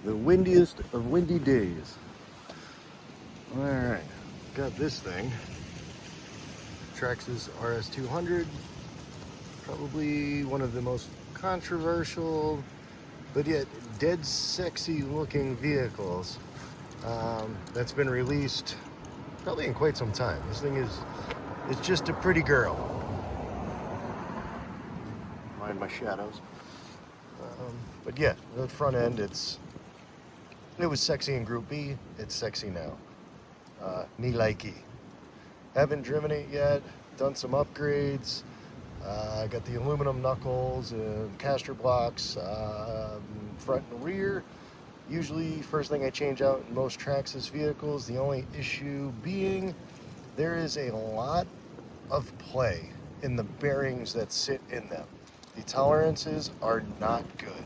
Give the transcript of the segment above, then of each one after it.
The windiest of windy days. All right, got this thing. Traxxas RS200. Probably one of the most controversial, but yet dead sexy looking vehicles that's been released probably in quite some time. This thing is, it's just a pretty girl. Mind my shadows. But yeah, the front end, it was sexy in Group B, it's sexy now. Me likey. Haven't driven it yet, done some upgrades. I got the aluminum knuckles and caster blocks, front and rear. Usually, first thing I change out in most Traxxas vehicles. The only issue being there is a lot of play in the bearings that sit in them. The tolerances are not good.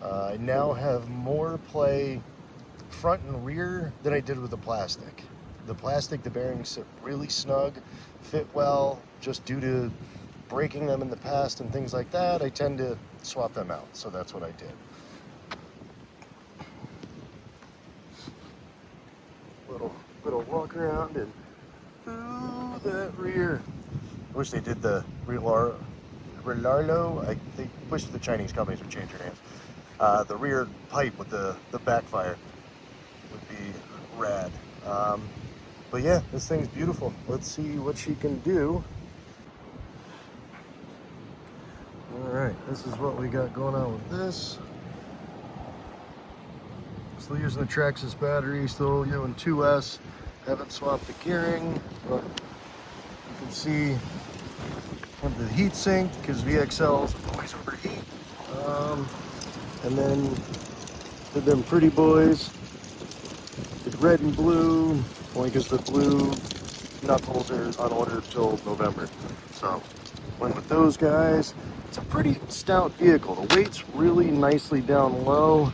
I now have more play front and rear than I did with the plastic. The plastic, the bearings sit really snug, fit well, just due to breaking them in the past and things like that. I tend to swap them out, so that's what I did. Little walk around and ooh, that rear. I wish they did the Relarlo. They wish the Chinese companies would change their names. The rear pipe with the backfire would be rad. But yeah, this thing's beautiful. Let's see what she can do. Alright, this is what we got going on with this. Still using the Traxxas battery, still using 2S. Haven't swapped the gearing, but you can see I have the heat sink because VXLs always overheat. And then did them pretty boys. Did red and blue, only because the blue knuckles are on order till November. So went with those guys. It's a pretty stout vehicle. The weight's really nicely down low.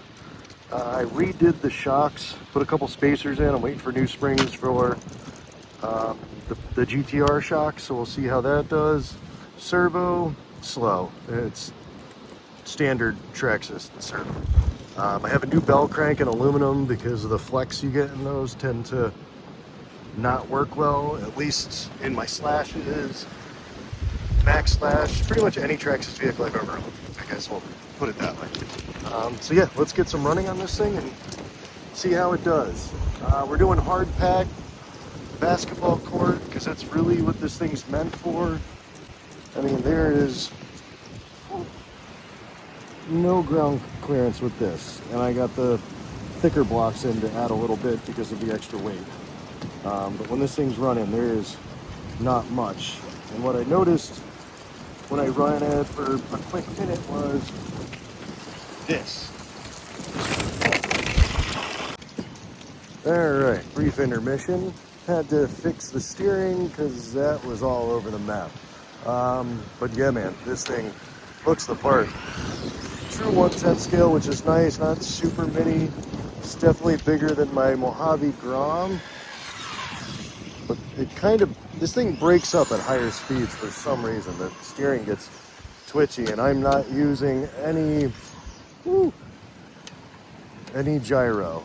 I redid the shocks, put a couple spacers in. I'm waiting for new springs for the GTR shocks, so we'll see how that does. Servo, slow. It's standard Traxxas servo. I have a new bell crank in aluminum because of the flex you get in those tend to not work well, at least in my slashes, max slash, pretty much any Traxxas vehicle I've ever owned. I guess we'll put it that way. So yeah, let's get some running on this thing and see how it does. We're doing hard pack basketball court because that's really what this thing's meant for. I mean, there is no ground clearance with this, and I got the thicker blocks in to add a little bit because of the extra weight. But when this thing's running, there is not much. And what I noticed when I ran it for a quick minute was this. Alright, brief intermission. Had to fix the steering because that was all over the map. But yeah, man, this thing looks the part. True 1/10 scale, which is nice, not super mini. It's definitely bigger than my Mojave Grom. But it kind of, this thing breaks up at higher speeds for some reason. The steering gets twitchy, and I'm not using any gyro.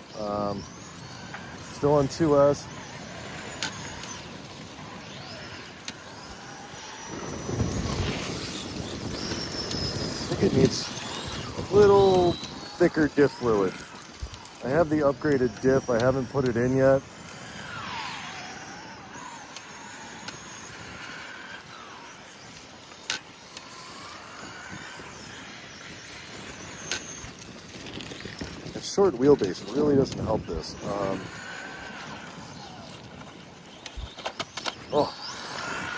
Still on 2S. I think it needs a little thicker diff fluid. I have the upgraded diff, I haven't put it in yet. Short wheelbase really doesn't help this.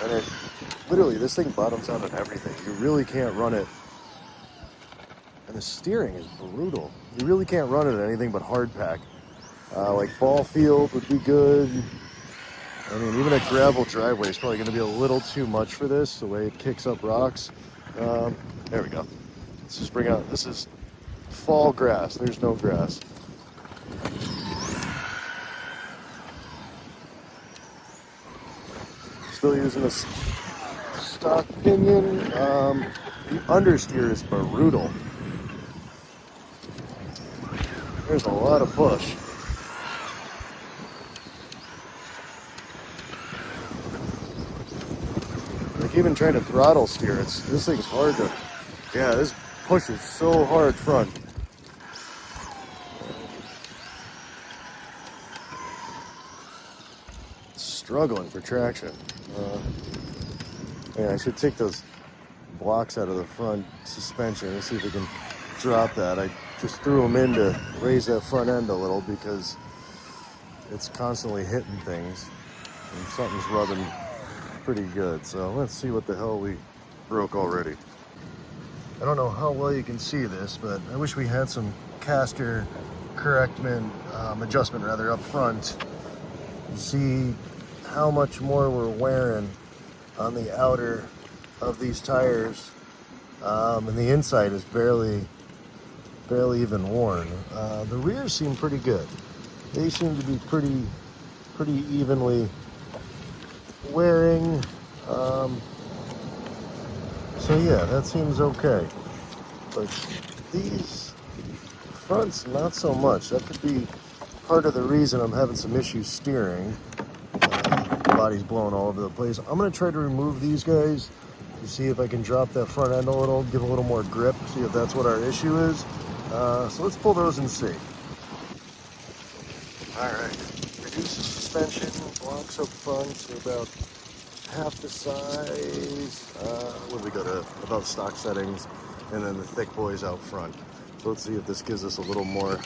And it literally, this thing bottoms out on everything. You really can't run it. And the steering is brutal. You really can't run it at anything but hard pack. Like ball field would be good. I mean, even a gravel driveway is probably going to be a little too much for this, the way it kicks up rocks. There we go. Let's just bring out, this is fall grass. There's no grass. Still using a stock pinion. The understeer is brutal. There's a lot of push. Like even trying to throttle steer, this thing's hard to, yeah, this pushes so hard front. Struggling for traction. Yeah, I should take those blocks out of the front suspension and see if we can drop that. I just threw them in to raise that front end a little because it's constantly hitting things and something's rubbing pretty good. So let's see what the hell we broke already. I don't know how well you can see this, but I wish we had some caster adjustment rather up front to see how much more we're wearing on the outer of these tires, and the inside is barely even worn. The rears seem pretty good. They seem to be pretty evenly wearing. So yeah, that seems okay. But these fronts, not so much. That could be part of the reason I'm having some issues steering. Body's blowing all over the place. I'm gonna try to remove these guys to see if I can drop that front end a little, give a little more grip, see if that's what our issue is. So let's pull those and see. All right, reduce the suspension, blocks up front to about half the size. What do we go to? About stock settings, and then the thick boys out front. So let's see if this gives us a little more,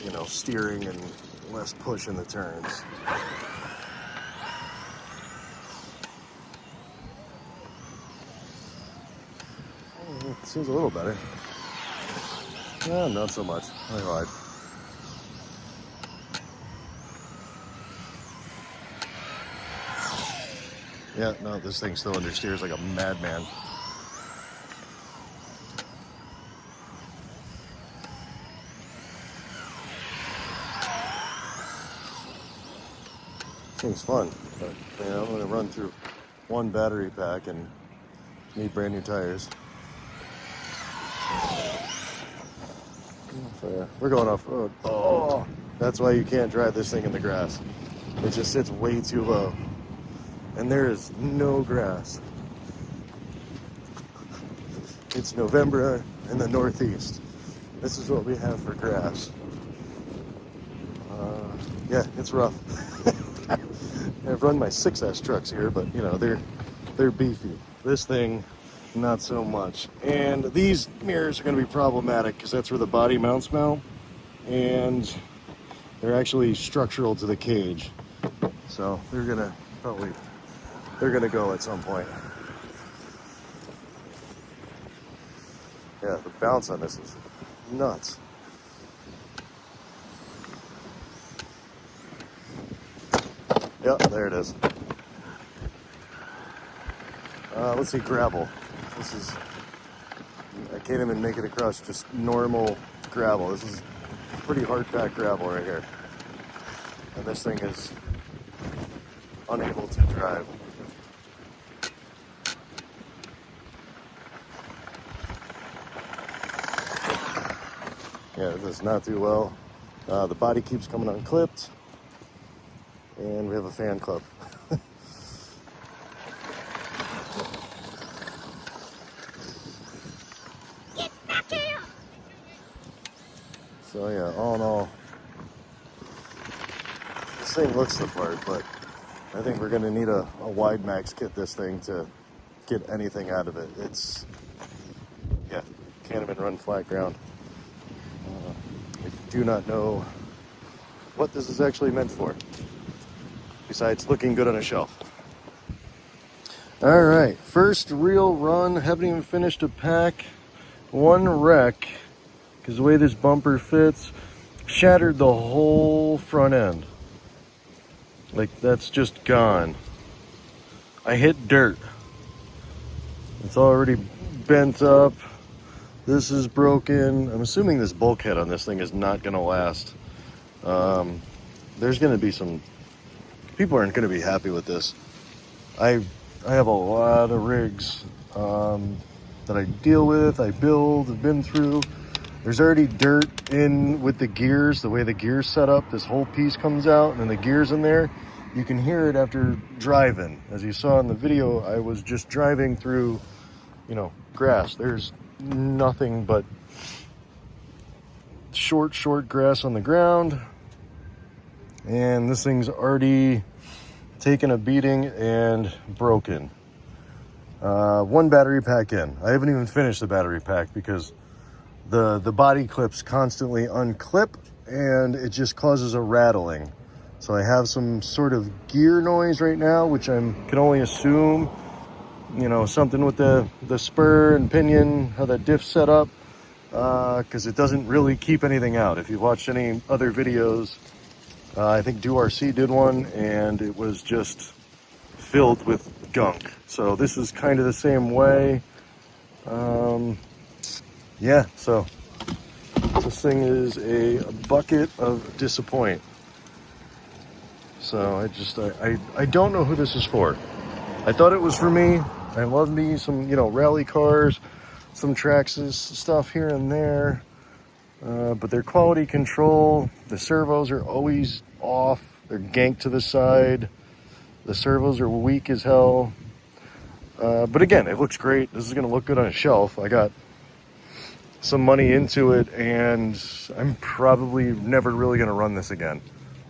you know, steering and less push in the turns. It seems a little better. Yeah, not so much. I lied. Yeah, no, this thing still understeers like a madman. Thing's fun, but you know, I'm gonna run through one battery pack and need brand new tires. So yeah, we're going off road. Oh, that's why you can't drive this thing in the grass. It just sits way too low. And there is no grass. It's November in the Northeast. This is what we have for grass. Yeah, it's rough. I've run my 6S trucks here, but you know, they're beefy. This thing, not so much. And these mirrors are going to be problematic because that's where the body mounts mount, and they're actually structural to the cage. So they're gonna go at some point. Yeah, the bounce on this is nuts. Yep, there it is. Let's see, gravel. I can't even make it across just normal gravel. This is pretty hard packed gravel right here. And this thing is unable to drive. Yeah, this is not too well. The body keeps coming unclipped. And we have a fan club. Get back here! So yeah, all in all, this thing looks the part, but I think we're gonna need a wide max kit this thing to get anything out of it. It's, yeah, can't even run flat ground. I do not know what this is actually meant for, besides looking good on a shelf. All right, first real run. Haven't even finished a pack. One wreck, because the way this bumper fits, shattered the whole front end. Like, that's just gone. I hit dirt. It's already bent up. This is broken. I'm assuming this bulkhead on this thing is not gonna last. There's gonna be some, people aren't gonna be happy with this. I have a lot of rigs that I deal with, I build, I've been through. There's already dirt in with the gears, the way the gears set up. This whole piece comes out and then the gears in there. You can hear it after driving. As you saw in the video, I was just driving through, you know, grass. There's nothing but short grass on the ground. And this thing's already taken a beating and broken. One battery pack in. I haven't even finished the battery pack because the body clips constantly unclip and it just causes a rattling. So I have some sort of gear noise right now, which I can only assume, you know, something with the spur and pinion, how that diff's set up, because it doesn't really keep anything out. If you've watched any other videos, I think DoRC did one and it was just filled with gunk. So this is kind of the same way. Yeah, so this thing is a bucket of disappoint. So I don't know who this is for. I thought it was for me. I love me some, you know, rally cars, some Traxxas stuff here and there. But their quality control, the servos are always off. They're ganked to the side. The servos are weak as hell. But again, it looks great. This is going to look good on a shelf. I got some money into it and I'm probably never really going to run this again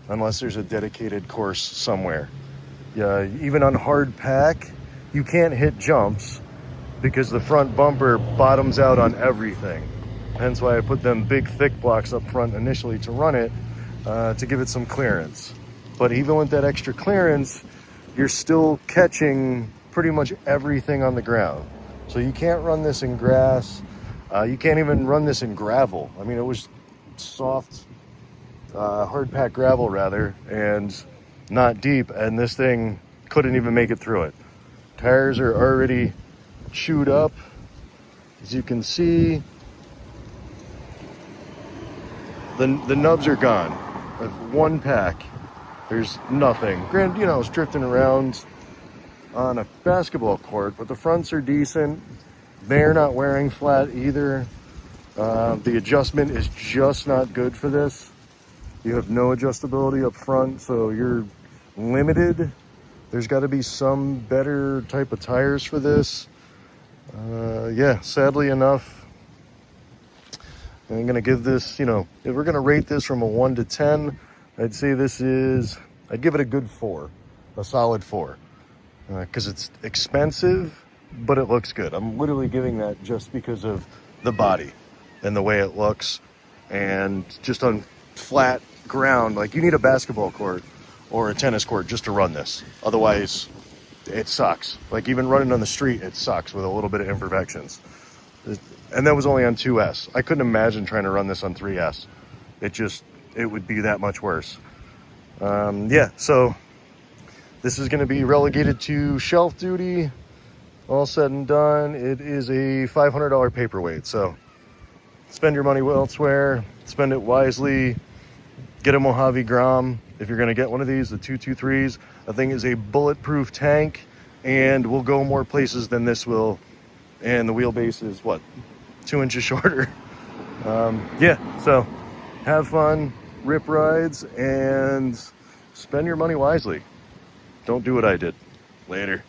unless there's a dedicated course somewhere. Yeah, even on hard pack, you can't hit jumps because the front bumper bottoms out on everything. Hence why I put them big thick blocks up front initially to run it, to give it some clearance. But even with that extra clearance, you're still catching pretty much everything on the ground. So you can't run this in grass. You can't even run this in gravel. I mean, it was soft, hard pack gravel rather, and not deep, and this thing couldn't even make it through it. Tires are already chewed up, as you can see. The nubs are gone. One pack, there's nothing. Granted, you know, it's drifting around on a basketball court, but the fronts are decent. They're not wearing flat either. The adjustment is just not good for this. You have no adjustability up front, so you're limited. There's got to be some better type of tires for this. Yeah, sadly enough, I'm going to give this, you know, if we're going to rate this from a 1 to 10, I'd say I'd give it a good 4, a solid 4. Because it's expensive, but it looks good. I'm literally giving that just because of the body and the way it looks, and just on flat ground, like you need a basketball court or a tennis court just to run this. Otherwise, it sucks. Like even running on the street, it sucks with a little bit of imperfections. And that was only on 2S. I couldn't imagine trying to run this on 3S. It would be that much worse. Yeah, so this is going to be relegated to shelf duty. All said and done, it is a $500 paperweight. So spend your money elsewhere, spend it wisely, get a Mojave Grom. If you're going to get one of these, the 223s, that thing is a bulletproof tank and will go more places than this will. And the wheelbase is what, 2 inches shorter. Yeah, so have fun, rip rides, and spend your money wisely. Don't do what I did. Later.